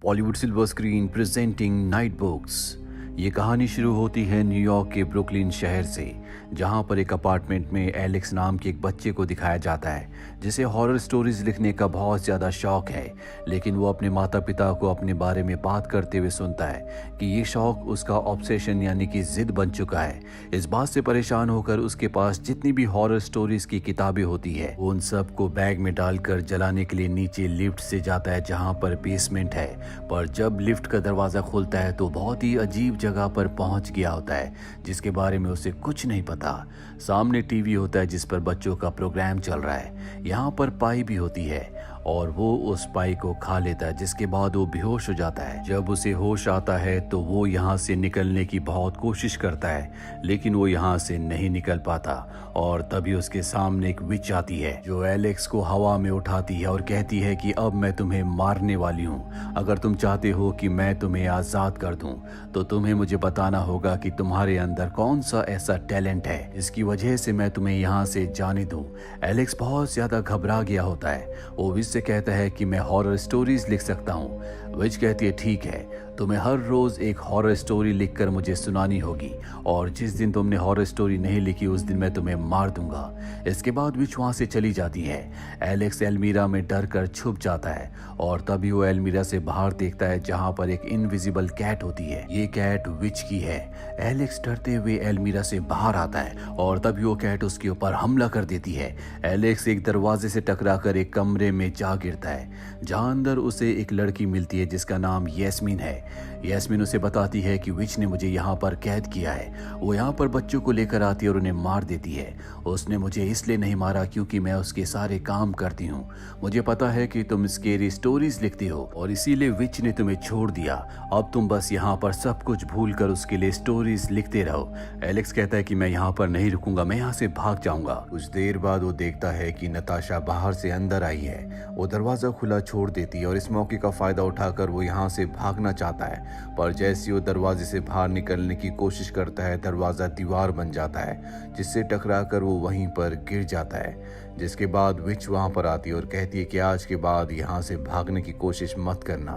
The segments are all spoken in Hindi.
Bollywood silver screen presenting night books. ये कहानी शुरू होती है न्यूयॉर्क के ब्रुकलिन शहर से, जहां पर एक अपार्टमेंट में एलेक्स नाम के एक बच्चे को दिखाया जाता है जिसे हॉरर स्टोरीज लिखने का बहुत ज़्यादा शौक है। लेकिन वो अपने माता पिता को अपने बारे में बात करते हुए सुनता है कि ये शौक उसका ऑब्सेशन यानी कि जिद बन चुका है। इस बात से परेशान होकर उसके पास जितनी भी हॉरर स्टोरीज की किताबें होती है वो उन सब को बैग में डालकर जलाने के लिए नीचे लिफ्ट से जाता है जहाँ पर बेसमेंट है। पर जब लिफ्ट का दरवाज़ा खुलता है तो बहुत ही अजीब जगह पर पहुंच गया होता है जिसके बारे में उसे कुछ नहीं पता। सामने टीवी होता है जिस पर बच्चों का प्रोग्राम चल रहा है। यहाँ पर पाई भी होती है और वो उस पाई को खा लेता है जिसके बाद वो बेहोश हो जाता है। जब उसे होश आता है तो वो यहाँ से निकलने की बहुत कोशिश करता है लेकिन वो यहाँ से नहीं निकल पाता और तभी उसके सामने एक विच आती है जो एलेक्स को हवा में उठाती है और कहती है कि अब मैं तुम्हें मारने वाली हूँ। अगर तुम चाहते हो कि मैं तुम्हें आज़ाद कर दूँ तो तुम्हें मुझे बताना होगा कि तुम्हारे अंदर कौन सा ऐसा टैलेंट है जिसकी वजह से मैं तुम्हें यहाँ से जाने दूँ। एलेक्स बहुत ज़्यादा घबरा गया होता है। वो विच से कहता है कि मैं हॉरर स्टोरीज लिख सकता हूँ। विच कहती है ठीक है, तुम्हें हर रोज एक हॉरर स्टोरी लिखकर मुझे सुनानी होगी और जिस दिन तुमने हॉरर स्टोरी नहीं लिखी उस दिन मैं तुम्हें मार दूंगा। इसके बाद विच वहां से चली जाती है। एलेक्स एल्मीरा में डर कर छुप जाता है और तभी वो एल्मीरा से बाहर देखता है जहां पर एक इनविजिबल कैट होती है। ये कैट विच की है। एलेक्स डरते हुए एल्मीरा से बाहर आता है और तभी वो कैट उसके ऊपर हमला कर देती है। एलेक्स एक दरवाजे से टकराकर एक कमरे में जा गिरता है जहां अंदर उसे एक लड़की मिलती है जिसका नाम यास्मीन है। यास्मीन उसे बताती है कि विच ने मुझे यहाँ पर कैद किया है। वो यहाँ पर बच्चों को लेकर आती है और उन्हें मार देती है। उसने मुझे इसलिए नहीं मारा क्योंकि मैं उसके सारे काम करती हूँ। मुझे पता है कि तुम स्केरी स्टोरीज लिखती हो और इसीलिए विच ने तुम्हें छोड़ दिया। अब तुम बस यहाँ पर सब कुछ भूल कर उसके लिए स्टोरीज लिखते रहो। एलेक्स कहता है कि मैं यहाँ पर नहीं रुकूंगा, मैं यहाँ से भाग जाऊंगा। कुछ देर बाद वो देखता है कि नताशा बाहर से अंदर आई है। वो दरवाजा खुला छोड़ देती है और इस मौके का फायदा उठाकर वो यहाँ से भागना चाहता है। पर जैसे वो दरवाजे से बाहर निकलने की कोशिश करता है दरवाजा दीवार बन जाता है जिससे टकराकर वो वहीं पर गिर जाता है। जिसके बाद विच वहां पर आती है और कहती है कि आज के बाद यहाँ से भागने की कोशिश मत करना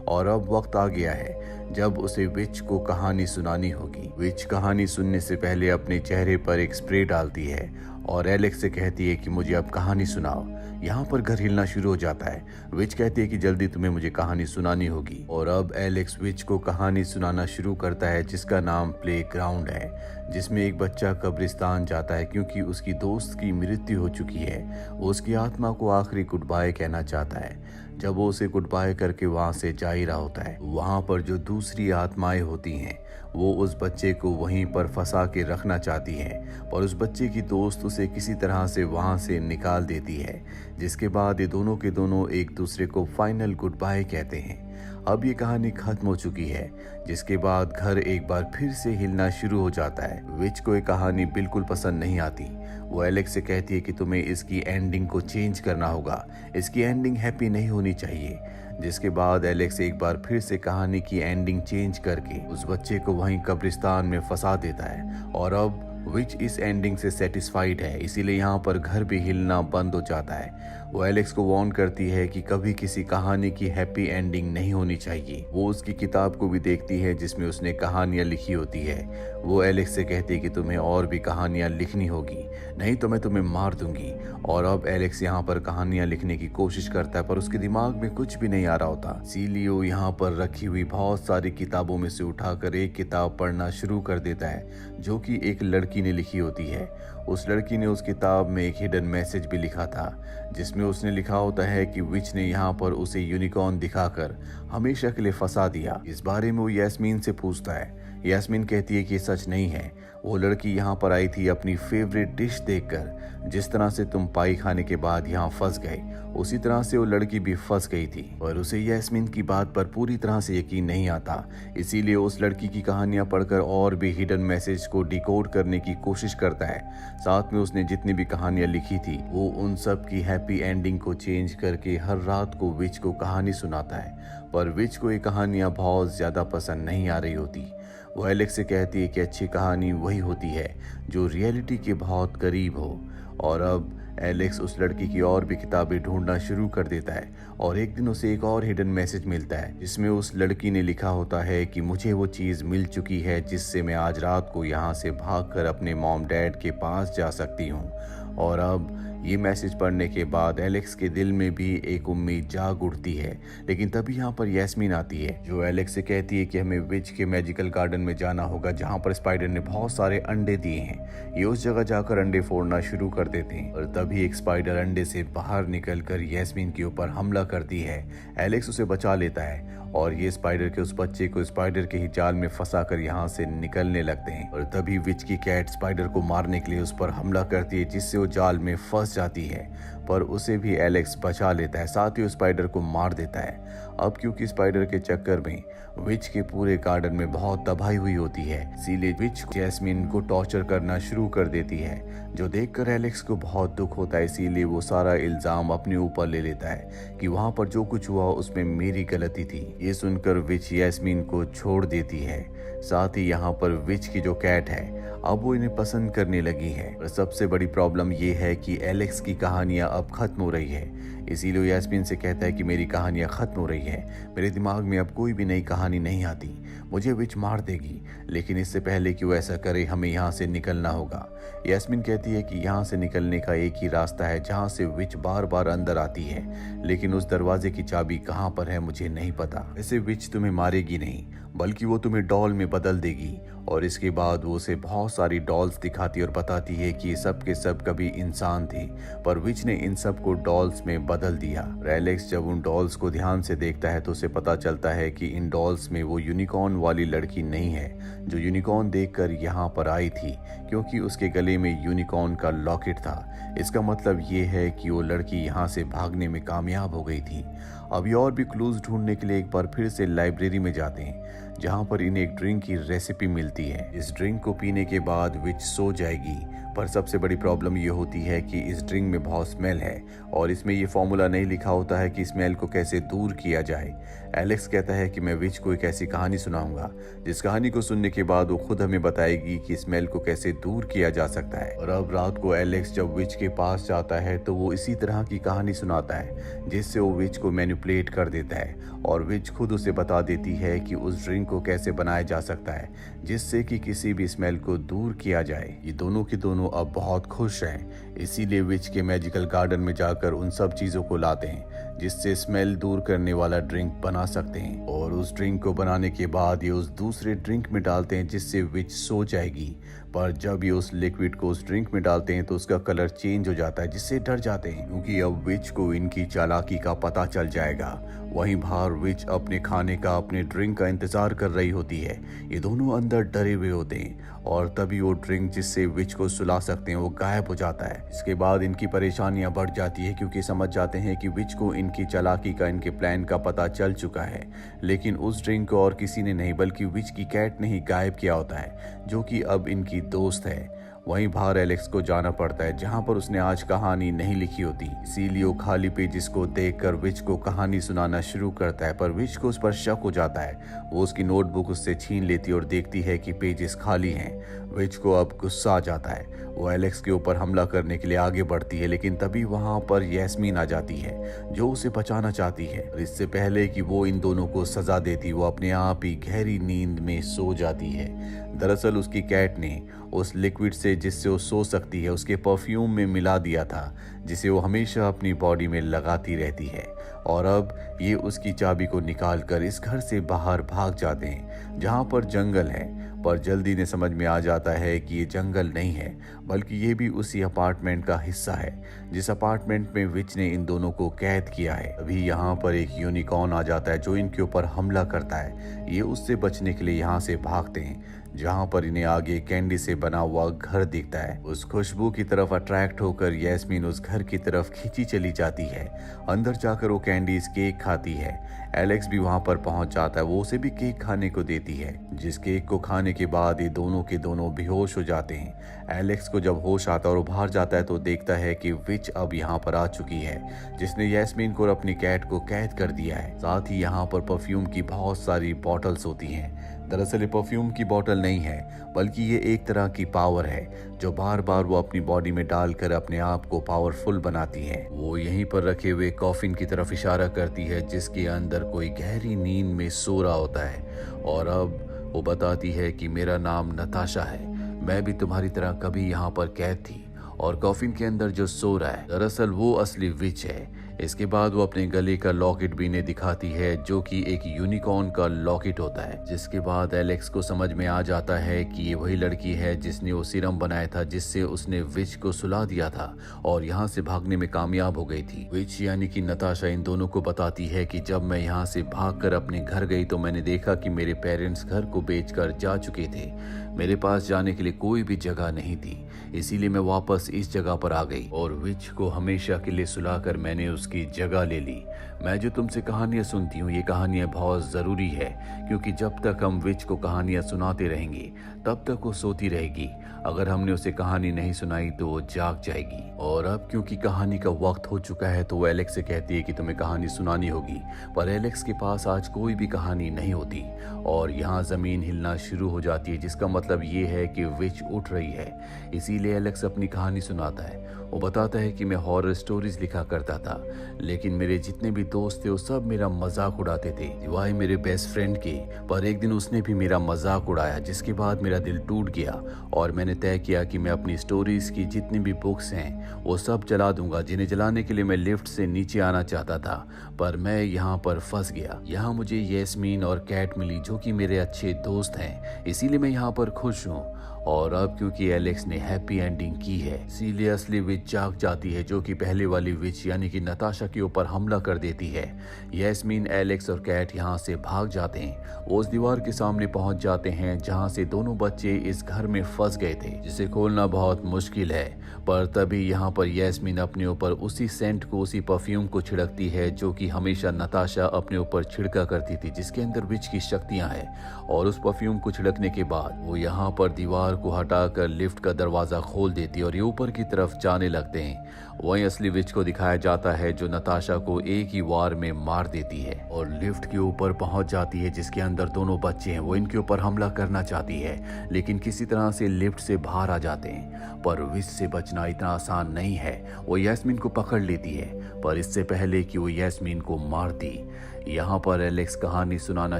और अब वक्त आ गया है जब उसे विच को कहानी सुनानी होगी। विच कहानी सुनने से पहले अपने चेहरे पर एक स्प्रे डालती है और एलेक्स से कहती है कि मुझे अब कहानी सुनाओ। यहाँ पर घर हिलना शुरू हो जाता है। विच कहती है कि जल्दी तुम्हें मुझे कहानी सुनानी होगी और अब एलेक्स विच को कहानी सुनाना शुरू करता है जिसका नाम प्लेग्राउंड है, जिसमें एक बच्चा कब्रिस्तान जाता है क्योंकि उसकी दोस्त की मृत्यु हो चुकी है। वो उसकी आत्मा को आखिरी गुड बाय कहना चाहता है। जब वो उसे गुड बाय करके वहां से जा ही रहा होता है, वहां पर जो दूसरी आत्माएं होती हैं वो उस बच्चे को वहीं पर फंसा के रखना चाहती हैं पर उस बच्चे की दोस्त उसे किसी तरह से वहां से निकाल देती है। जिसके बाद ये दोनों के दोनों एक दूसरे को फाइनल गुड बाय कहते हैं। अब ये कहानी खत्म हो चुकी है जिसके बाद घर एक बार फिर से हिलना शुरू हो जाता है। विच को ये कहानी बिल्कुल पसंद नहीं आती। वो एलेक्स से कहती है कि तुम्हें इसकी एंडिंग को चेंज करना होगा, इसकी एंडिंग हैप्पी नहीं होनी चाहिए। जिसके बाद एलेक्स एक बार फिर से कहानी की एंडिंग चेंज करके उस बच्चे को वहीं कब्रिस्तान में फंसा देता है और अब विच इस एंडिंग से सेटिस्फाइड है, इसीलिए यहाँ पर घर भी हिलना बंद हो जाता है। वो एलेक्स को वार्न करती है कि कभी किसी कहानी की हैप्पी एंडिंग नहीं होनी चाहिए। वो उसकी किताब को भी देखती है जिसमें उसने कहानियां लिखी होती है। वो एलेक्स से कहती है कि तुम्हें और भी कहानियां लिखनी होगी, नहीं तो मैं तुम्हें मार दूंगी। और अब एलेक्स यहाँ पर कहानियां लिखने की कोशिश करता है पर उसके दिमाग में कुछ भी नहीं आ रहा होता। इसीलिए वो यहाँ पर रखी हुई बहुत सारी किताबों में से उठाकर एक किताब पढ़ना शुरू कर देता है जो कि एक लड़की ने लिखी होती है। उस लड़की ने उस किताब में एक हिडन मैसेज भी लिखा था जिसमें उसने लिखा होता है कि विच ने यहाँ पर उसे यूनिकॉर्न दिखाकर हमेशा के लिए फंसा दिया। इस बारे में वो यास्मीन से पूछता है। यास्मीन कहती है कि ये सच नहीं है। वो लड़की यहाँ पर आई थी अपनी फेवरेट डिश देखकर। जिस तरह से तुम पाई खाने के बाद यहाँ फंस गए उसी तरह से वो लड़की भी फंस गई थी और उसे यास्मीन की बात पर पूरी तरह से यकीन नहीं आता। इसीलिए उस लड़की की कहानियां पढ़कर और भी हिडन मैसेज को डिकोड करने की कोशिश करता है। साथ में उसने जितनी भी कहानियां लिखी थी वो उन सब की हैप्पी एंडिंग को चेंज करके हर रात को विच को कहानी सुनाता है। पर विच को ये कहानियां बहुत ज्यादा पसंद नहीं आ रही होती। वो एलेक्स से कहती है कि अच्छी कहानी वही होती है जो रियलिटी के बहुत करीब हो और अब एलेक्स उस लड़की की और भी किताबें ढूंढना शुरू कर देता है और एक दिन उसे एक और हिडन मैसेज मिलता है जिसमें उस लड़की ने लिखा होता है कि मुझे वो चीज़ मिल चुकी है जिससे मैं आज रात को यहाँ से भागकर अपने मॉम डैड के पास जा सकती हूँ। और अब ये मैसेज पढ़ने के बाद एलेक्स के दिल में भी एक उम्मीद जाग उठती है। लेकिन तभी यहाँ पर यास्मीन आती है जो एलेक्स से कहती है कि हमें विच के मैजिकल गार्डन में जाना होगा जहाँ पर स्पाइडर ने बहुत सारे अंडे दिए हैं। ये उस जगह जाकर अंडे फोड़ना शुरू कर देते हैं और तभी एक स्पाइडर अंडे से बाहर निकलकर यास्मीन के ऊपर हमला करती है। एलेक्स उसे बचा लेता है और ये स्पाइडर के उस बच्चे को स्पाइडर के ही जाल में फंसा कर यहाँ से निकलने लगते हैं। और तभी विच की कैट स्पाइडर को मारने के लिए उस पर हमला करती है जिससे वो जाल में फंस जाती है, पर उसे भी एलेक्स बचा लेता है, साथ ही उस स्पाइडर को मार देता है। अब क्योंकि स्पाइडर के चक्कर में विच के पूरे गार्डन में बहुत तबाही हुई होती है, इसीलिए विच जैस्मिन को टॉर्चर करना शुरू कर देती है, जो देखकर एलेक्स को बहुत दुख होता है। इसीलिए वो सारा इल्जाम अपने ऊपर ले लेता है कि वहाँ पर जो कुछ हुआ उसमें मेरी गलती थी। ये सुनकर विच जैस्मिन को छोड़ देती है। साथ ही यहाँ पर विच की जो कैट है अब वो इन्हें पसंद करने लगी है। और सबसे बड़ी प्रॉब्लम ये है कि एलेक्स की कहानियां अब खत्म हो रही है। इसीलिए यास्मीन से कहता है कि मेरी कहानियां खत्म हो रही है, मेरे दिमाग में अब कोई भी नई कहानी नहीं आती, मुझे विच मार देगी, लेकिन इससे पहले कि वो ऐसा करे हमें यहाँ से निकलना होगा। यास्मीन कहती है कि यहाँ से निकलने का एक ही रास्ता है जहाँ से विच बार बार अंदर आती है, लेकिन उस दरवाजे की चाबी कहाँ पर है मुझे नहीं पता। ऐसे विच तुम्हें मारेगी नहीं बल्कि वो तुम्हें डॉल में बदल देगी। और इसके बाद वो उसे बहुत सारी डॉल्स दिखाती और बताती है कि ये सब के सब कभी इंसान थे, पर विच ने इन सब को डॉल्स में बदल दिया। एलेक्स जब उन डॉल्स को ध्यान से देखता है तो उसे पता चलता है कि इन डॉल्स में वो यूनिकॉर्न वाली लड़की नहीं है जो यूनिकॉर्न देखकर यहाँ पर आई थी, क्योंकि उसके गले में यूनिकॉर्न का लॉकेट था। इसका मतलब ये है कि वो लड़की यहाँ से भागने में कामयाब हो गई थी। अभी और भी क्लूज ढूंढने के लिए एक बार फिर से लाइब्रेरी में जाते हैं जहाँ पर इन्हें एक ड्रिंक की रेसिपी मिलती है। इस ड्रिंक को पीने के बाद विच सो जाएगी, पर सबसे बड़ी प्रॉब्लम ये होती है कि इस ड्रिंक में बहुत स्मेल है और इसमें ये फॉर्मूला नहीं लिखा होता है कि स्मेल को कैसे दूर किया जाए। एलेक्स कहता है कि मैं विच को एक ऐसी कहानी सुनाऊंगा जिस कहानी को सुनने के बाद वो खुद हमें बताएगी कि स्मेल को कैसे दूर किया जा सकता है। और अब रात को एलेक्स जब विच के पास जाता है तो वो इसी तरह की कहानी सुनाता है जिससे वो विच को मैनिपुलेट कर देता है और विच खुद उसे बता देती है कि उस ड्रिंक को कैसे बनाया जा सकता है जिससे कि किसी भी स्मेल को दूर किया जाए। ये दोनों के दोनों अब बहुत खुश हैं, इसीलिए विच के मैजिकल गार्डन में जाकर उन सब चीजों को लाते हैं जिससे स्मेल दूर करने वाला ड्रिंक बना सकते हैं। और उस ड्रिंक को बनाने के बाद ये उस दूसरे ड्रिंक में डालते हैं जिससे विच सो जाएगी, पर जब ये उस लिक्विड को उस ड्रिंक में डालते हैं तो उसका कलर चेंज हो जाता है जिससे डर जाते हैं क्योंकि अब विच को इनकी चालाकी का पता चल जाएगा। वहीं बाहर विच अपने खाने का अपने ड्रिंक का इंतजार कर रही होती है। ये दोनों अंदर डरे हुए होते हैं और तभी वो ड्रिंक जिससे विच को सुला सकते हैं वो गायब हो जाता है। इसके बाद इनकी परेशानियां बढ़ जाती है क्योंकि समझ जाते हैं कि विच को इनकी चालाकी का इनके प्लान का पता चल चुका है, लेकिन उस ड्रिंक को और किसी ने नहीं बल्कि विच की कैट ने ही गायब किया होता है जो कि अब इनकी दोस्त है। वहीं बाहर एलेक्स को जाना पड़ता है जहां पर उसने आज कहानी नहीं लिखी होती, इसीलिए वो खाली पेजेस को देखकर विच को कहानी सुनाना शुरू करता है, पर विच को उस पर शक हो जाता है। वो उसकी नोटबुक उससे छीन लेती और देखती है कि पेजेस खाली हैं। विच को अब गुस्सा आ जाता है, वो एलेक्स के ऊपर हमला करने के लिए आगे बढ़ती है, लेकिन तभी वहां पर यास्मीन आ जाती है जो उसे बचाना चाहती है। और इससे पहले कि वो इन दोनों को सजा देती वो अपने आप ही गहरी नींद में सो जाती है। दरअसल उसकी कैट ने उस लिक्विड से जिससे वो सो सकती है उसके परफ्यूम में मिला दिया था जिसे वो हमेशा अपनी बॉडी में लगाती रहती है। और अब ये उसकी चाबी को निकालकर इस घर से बाहर भाग जाते हैं जहाँ पर जंगल है, पर जल्दी ने समझ में आ जाता है कि ये जंगल नहीं है बल्कि ये भी उसी अपार्टमेंट का हिस्सा है जिस अपार्टमेंट में विच ने इन दोनों को कैद किया है। अभी यहाँ पर एक यूनिकॉर्न आ जाता है जो इनके ऊपर हमला करता है। ये उससे बचने के लिए यहाँ से भागते हैं जहाँ पर इन्हें आगे कैंडी से बना हुआ घर दिखता है। उस खुशबू की तरफ अट्रैक्ट होकर यास्मीन उस घर की तरफ खींची चली जाती है। अंदर जाकर वो कैंडीज केक खाती है। एलेक्स भी वहां पर पहुंच जाता है। वो उसे भी केक खाने को देती है, जिस केक को खाने के बाद ये दोनों के दोनों बेहोश हो जाते हैं। एलेक्स को जब होश आता है और बाहर जाता है तो देखता है कि विच अब यहाँ पर आ चुकी है, जिसने यैस्मीन को और अपनी कैट को कैद कर दिया है। साथ ही यहाँ पर परफ्यूम की बहुत सारी बॉटल्स होती हैं। दरअसल ये परफ्यूम की बोतल नहीं है, बल्कि ये एक तरह की पावर है जो बार बार वो अपनी बॉडी में डालकर अपने आप को पावरफुल बनाती है। वो यहीं पर रखे हुए कॉफिन की तरफ इशारा करती है, जिसके अंदर कोई गहरी नींद में सो रहा होता है। और अब वो बताती है कि मेरा नाम नताशा है, मैं भी तुम्हारी तरह कभी यहाँ पर कैद थी। और कॉफिन के अंदर जो सो रहा है दरअसल वो असली विच है। इसके बाद वो अपने गले का लॉकेट भी इन्हें दिखाती है, जो कि एक यूनिकॉर्न का लॉकेट होता है। जिसके बाद एलेक्स को समझ में आ जाता है कि ये वही लड़की है जिसने वो सीरम बनाया था, जिससे उसने विच को सुला दिया था और यहाँ से भागने में कामयाब हो गई थी। विच यानी कि नताशा इन दोनों को बताती है कि जब मैं यहाँ से भागकर अपने घर गई तो मैंने देखा कि मेरे पेरेंट्स घर को बेचकर जा चुके थे। मेरे पास जाने के लिए कोई भी जगह नहीं थी, इसीलिए मैं वापस इस जगह पर आ गई और विच को हमेशा के लिए सुलाकर मैंने उसकी जगह ले ली। मैं जो तुमसे कहानियां सुनती हूँ, ये कहानियां बहुत जरूरी है, क्योंकि जब तक हम विच को कहानियां सुनाते रहेंगे तब तक वो सोती रहेगी। अगर हमने उसे कहानी नहीं सुनाई तो वो जाग जाएगी। और अब क्योंकि कहानी का वक्त हो चुका है तो वो एलेक्स से कहती है कि तुम्हें कहानी सुनानी होगी, पर एलेक्स के पास आज कोई भी कहानी नहीं होती और यहाँ जमीन हिलना शुरू हो जाती है, जिसका मतलब ये है कि विच उठ रही है। इसीलिए एलेक्स अपनी कहानी सुनाता है। वो बताता है कि मैं हॉरर स्टोरीज लिखा करता था, लेकिन मेरे जितने भी दोस्त थे वो सब मेरा मजाक उड़ाते थे, सिवाय मेरे बेस्ट फ्रेंड के। पर एक दिन उसने भी मेरा मजाक उड़ाया, जिसके बाद मेरा दिल टूट गया और मैंने तय किया कि मैं अपनी स्टोरीज की जितनी भी बुक्स हैं वो सब जला दूंगा, जिन्हें जलाने के लिए मैं लिफ्ट से नीचे आना चाहता था, पर मैं यहाँ पर फंस गया। यहाँ मुझे यैस्मीन और कैट मिली, जो कि मेरे अच्छे दोस्त हैं, इसीलिए मैं यहाँ पर खुश हूँ। और अब क्योंकि एलेक्स ने हैप्पी एंडिंग की है, इसीलिए असली विच जाग जाती है, जो कि पहले वाली विच यानी कि नताशा के ऊपर हमला कर देती है। यैस्मीन, एलेक्स और कैट यहाँ से भाग जाते हैं। वो उस दीवार के सामने पहुंच जाते हैं जहाँ से दोनों बच्चे इस घर में फंस गए थे, जिसे खोलना बहुत मुश्किल है। पर तभी यहाँ पर यैस्मीन अपने ऊपर उसी सेंट को, उसी परफ्यूम को छिड़कती है, जो कि हमेशा नताशा अपने ऊपर छिड़का करती थी, जिसके अंदर विच की शक्तियां हैं। और उस परफ्यूम को छिड़कने के बाद वो यहाँ पर दीवार को हटाकर लिफ्ट का दरवाजा खोल देती और ये ऊपर की तरफ जाने लगते हैं। वहीं असली विच को दिखाया जाता है, जो नताशा को एक ही वार में मार देती है और लिफ्ट के ऊपर पहुंच जाती है, जिसके अंदर दोनों बच्चे हैं। वो इनके ऊपर हमला करना चाहती है, लेकिन किसी तरह से लिफ्ट से बाहर आ जाते हैं। पर विच से बचना इतना आसान नहीं है। वो यैस्मीन को पकड़ लेती है, पर इससे पहले कि वो यैस्मीन को मार दी, यहाँ पर एलेक्स कहानी सुनाना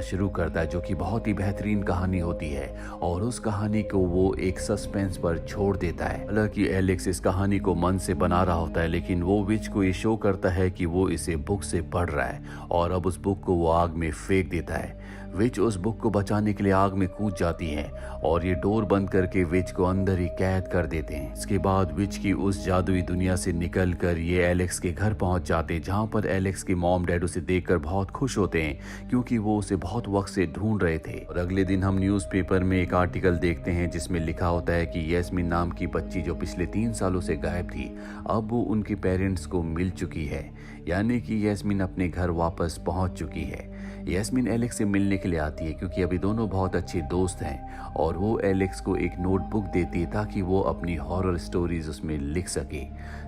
शुरू करता है, जो कि बहुत ही बेहतरीन कहानी होती है और उस कहानी को वो एक सस्पेंस पर छोड़ देता है। हालांकि एलेक्स इस कहानी को मन से बना रहा होता है, लेकिन वो विच को ये शो करता है कि वो इसे बुक से पढ़ रहा है और अब उस बुक को वो आग में फेंक देता है। विच उस बुक को बचाने के लिए आग में कूद जाती है और ये डोर बंद करके विच को अंदर ही कैद कर देते हैं। इसके बाद विच की उस जादुई दुनिया से निकलकर ये एलेक्स के घर पहुंच जाते हैं, जहां पर एलेक्स के मॉम डैड उसे देखकर बहुत खुश होते हैं, क्योंकि वो उसे बहुत वक्त से ढूंढ रहे थे। और अगले दिन हम न्यूज़पेपर में एक आर्टिकल देखते हैं, जिसमें लिखा होता है कि यैस्मीन नाम की बच्ची, जो पिछले 3 सालों से गायब थी, अब वो उनके पेरेंट्स को मिल चुकी है, यानी कि यैस्मीन अपने घर वापस पहुंच चुकी है। यैस्मीन एलेक्स से मिलने के लिए आती है, क्योंकि अभी दोनों बहुत अच्छे दोस्त हैं, और वो एलेक्स को एक नोटबुक देती है ताकि वो अपनी हॉरर स्टोरीज उसमें लिख सके।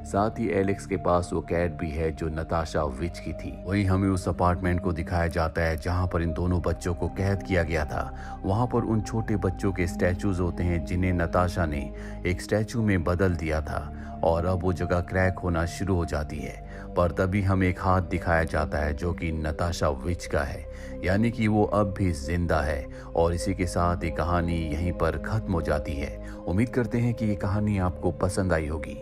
साथ ही एलेक्स के पास वो कैट भी है, जो नताशा विच की थी। वहीं हमें उस अपार्टमेंट को दिखाया जाता है जहां पर इन दोनों बच्चों को कैद किया गया था। वहां पर उन छोटे बच्चों के स्टैचूज होते हैं, जिन्हें नताशा ने एक स्टैचू में बदल दिया था, और अब वो जगह क्रैक होना शुरू हो जाती है। पर तभी हमें एक हाथ दिखाया जाता है, जो कि नताशा विच का है, यानी कि वो अब भी जिंदा है। और इसी के साथ ये कहानी यहीं पर खत्म हो जाती है। उम्मीद करते हैं कि ये कहानी आपको पसंद आई होगी।